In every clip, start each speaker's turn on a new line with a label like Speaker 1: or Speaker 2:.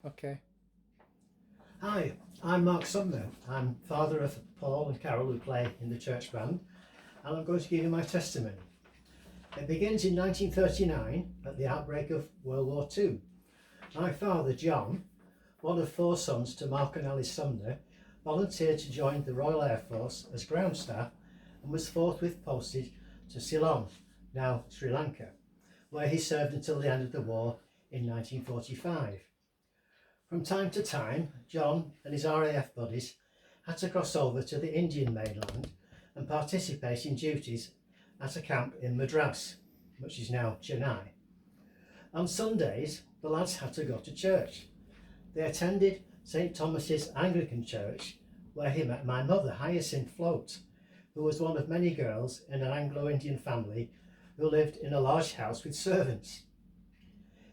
Speaker 1: Okay.
Speaker 2: Hi, I'm Mark Sumner. I'm father of Paul and Carol who play in the church band, and I'm going to give you my testimony. It begins in 1939 at the outbreak of World War II. My father, John, one of four sons to Mark and Alice Sumner, volunteered to join the Royal Air Force as ground staff and was forthwith posted to Ceylon, now Sri Lanka, where he served until the end of the war in 1945. From time to time, John and his RAF buddies had to cross over to the Indian mainland and participate in duties at a camp in Madras, which is now Chennai. On Sundays, the lads had to go to church. They attended St Thomas's Anglican Church, where he met my mother, Hyacinth Float, who was one of many girls in an Anglo-Indian family who lived in a large house with servants.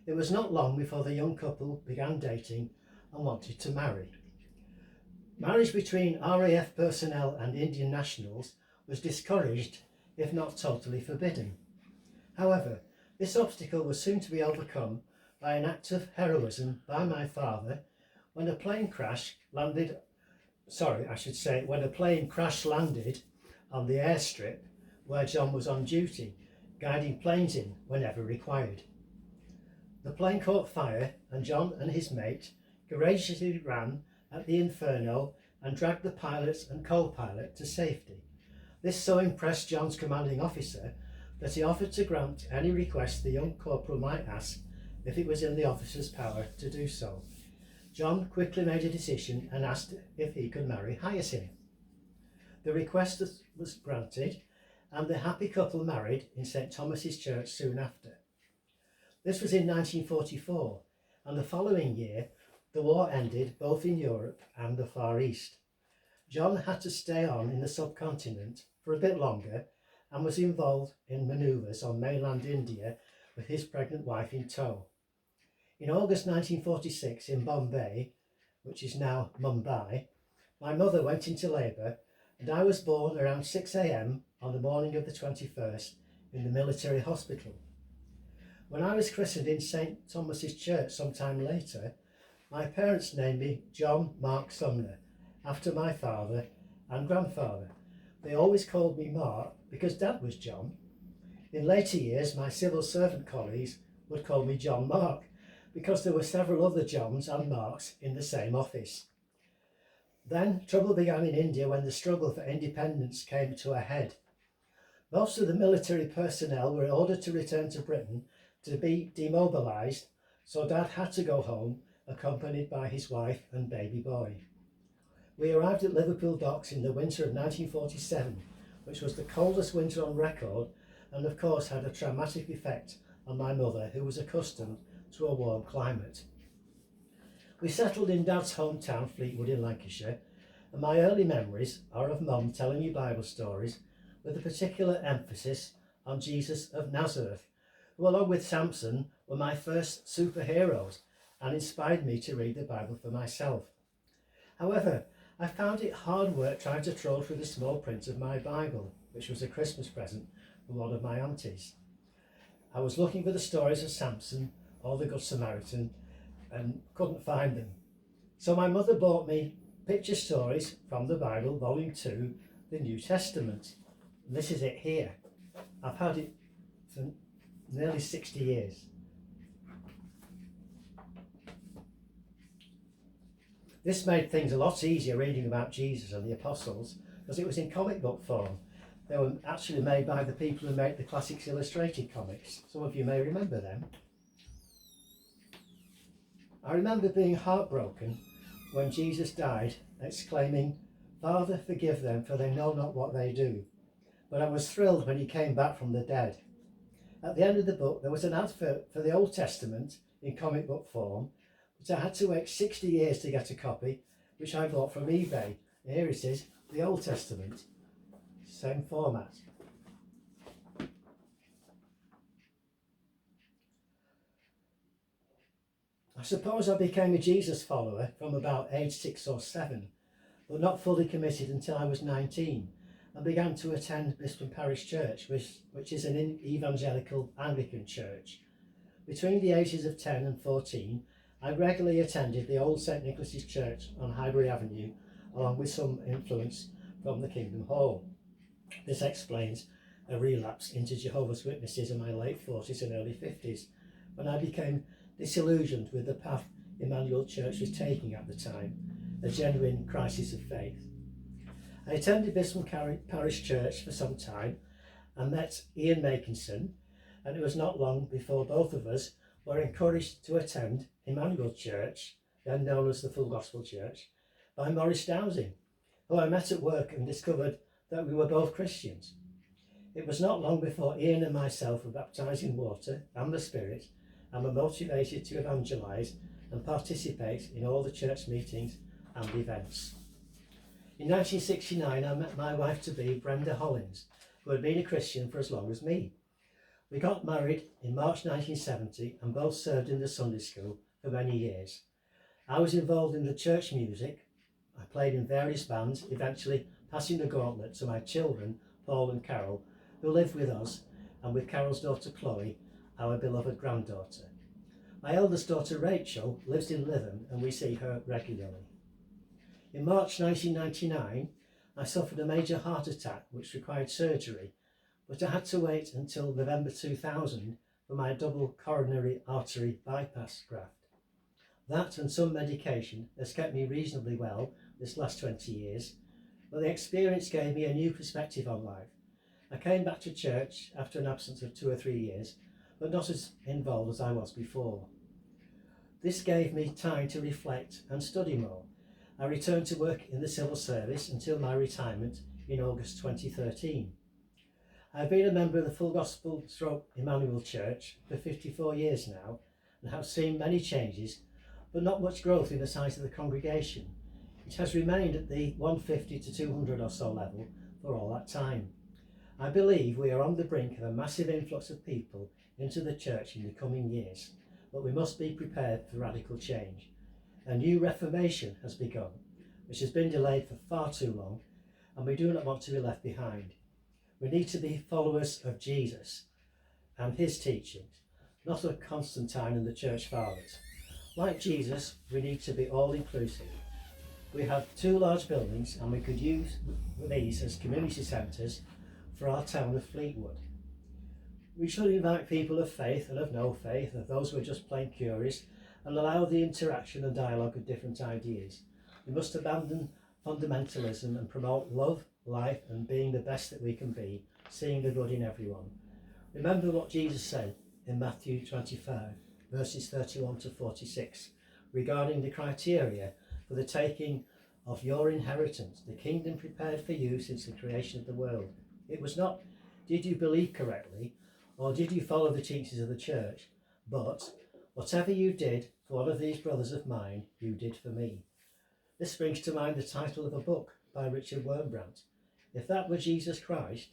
Speaker 2: It was not long before the young couple began dating and wanted to marry. Marriage between RAF personnel and Indian nationals was discouraged, if not totally forbidden. However, this obstacle was soon to be overcome by an act of heroism by my father when a plane crash landed on the airstrip where John was on duty, guiding planes in whenever required. The plane caught fire and John and his mate courageously ran at the inferno and dragged the pilot and co-pilot to safety. This so impressed John's commanding officer that he offered to grant any request the young corporal might ask if it was in the officer's power to do so. John quickly made a decision and asked if he could marry Hyacinth. The request was granted and the happy couple married in St Thomas's Church soon after. This was in 1944, and the following year the war ended both in Europe and the Far East. John had to stay on in the subcontinent for a bit longer and was involved in manoeuvres on mainland India with his pregnant wife in tow. In August 1946 in Bombay, which is now Mumbai, my mother went into labour and I was born around 6 a.m. on the morning of the 21st in the military hospital. When I was christened in St Thomas's Church some time later, my parents named me John Mark Sumner, after my father and grandfather. They always called me Mark because Dad was John. In later years, my civil servant colleagues would call me John Mark because there were several other Johns and Marks in the same office. Then trouble began in India when the struggle for independence came to a head. Most of the military personnel were ordered to return to Britain to be demobilised, so Dad had to go home accompanied by his wife and baby boy. We arrived at Liverpool docks in the winter of 1947, which was the coldest winter on record and of course had a traumatic effect on my mother, who was accustomed to a warm climate. We settled in Dad's hometown, Fleetwood in Lancashire, and my early memories are of Mum telling me Bible stories with a particular emphasis on Jesus of Nazareth, who along with Samson were my first superheroes and inspired me to read the Bible for myself. However, I found it hard work trying to troll through the small print of my Bible, which was a Christmas present from one of my aunties. I was looking for the stories of Samson or the Good Samaritan and couldn't find them. So my mother bought me Picture Stories from the Bible, Volume 2, the New Testament. And this is it here. I've had it for nearly 60 years. This made things a lot easier reading about Jesus and the apostles because it was in comic book form. They were actually made by the people who made the Classics Illustrated comics. Some of you may remember them. I remember being heartbroken when Jesus died, exclaiming, "Father, forgive them, for they know not what they do." But I was thrilled when he came back from the dead. At the end of the book, there was an advert for the Old Testament in comic book form, but I had to wait 60 years to get a copy, which I bought from eBay. Here it is, the Old Testament, same format. I suppose I became a Jesus follower from about age 6 or 7, but not fully committed until I was 19 and began to attend Bisping Parish Church, which is an evangelical Anglican church. Between the ages of 10 and 14, I regularly attended the old St Nicholas's Church on Highbury Avenue, along with some influence from the Kingdom Hall. This explains a relapse into Jehovah's Witnesses in my late 40s and early 50s, when I became disillusioned with the path Emmanuel Church was taking at the time, a genuine crisis of faith. I attended Bispham Parish Church for some time and met Ian Makinson, and it was not long before both of us were encouraged to attend Emmanuel Church, then known as the Full Gospel Church, by Maurice Dowsing, who I met at work and discovered that we were both Christians. It was not long before Ian and myself were baptised in water and the Spirit and were motivated to evangelise and participate in all the church meetings and events. In 1969 I met my wife-to-be, Brenda Hollins, who had been a Christian for as long as me. We got married in March 1970 and both served in the Sunday school for many years. I was involved in the church music. I played in various bands, eventually passing the gauntlet to my children, Paul and Carol, who live with us, and with Carol's daughter Chloe, our beloved granddaughter. My eldest daughter Rachel lives in Lytham and we see her regularly. In March 1999, I suffered a major heart attack which required surgery, but I had to wait until November 2000 for my double coronary artery bypass graft. That and some medication has kept me reasonably well this last 20 years, but the experience gave me a new perspective on life. I came back to church after an absence of 2 or 3 years, but not as involved as I was before. This gave me time to reflect and study more. I returned to work in the civil service until my retirement in August 2013. I've been a member of the Full Gospel Emmanuel Church for 54 years now and have seen many changes, but not much growth in the size of the congregation. It has remained at the 150 to 200 or so level for all that time. I believe we are on the brink of a massive influx of people into the church in the coming years, but we must be prepared for radical change. A new reformation has begun, which has been delayed for far too long, and we do not want to be left behind. We need to be followers of Jesus and his teachings, not of Constantine and the church fathers. Like Jesus, we need to be all-inclusive. We have 2 large buildings and we could use these as community centres for our town of Fleetwood. We should invite people of faith and of no faith, of those who are just plain curious, and allow the interaction and dialogue of different ideas. We must abandon fundamentalism and promote love, life, and being the best that we can be, seeing the good in everyone. Remember what Jesus said in Matthew 25, verses 31 to 46, regarding the criteria for the taking of your inheritance, the kingdom prepared for you since the creation of the world. It was not, did you believe correctly, or did you follow the teachings of the church, but whatever you did for one of these brothers of mine, you did for me. This brings to mind the title of a book by Richard Wurmbrand. If that were Jesus Christ,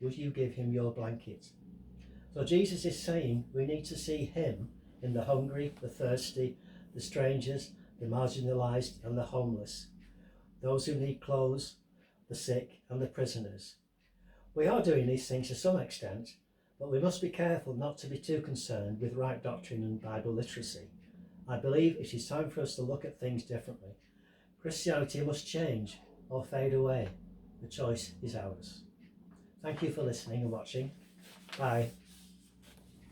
Speaker 2: would you give him your blanket? So Jesus is saying we need to see him in the hungry, the thirsty, the strangers, the marginalised and the homeless, those who need clothes, the sick and the prisoners. We are doing these things to some extent, but we must be careful not to be too concerned with right doctrine and Bible literacy. I believe it is time for us to look at things differently. Christianity must change or fade away. The choice is ours. Thank you for listening and watching. Bye.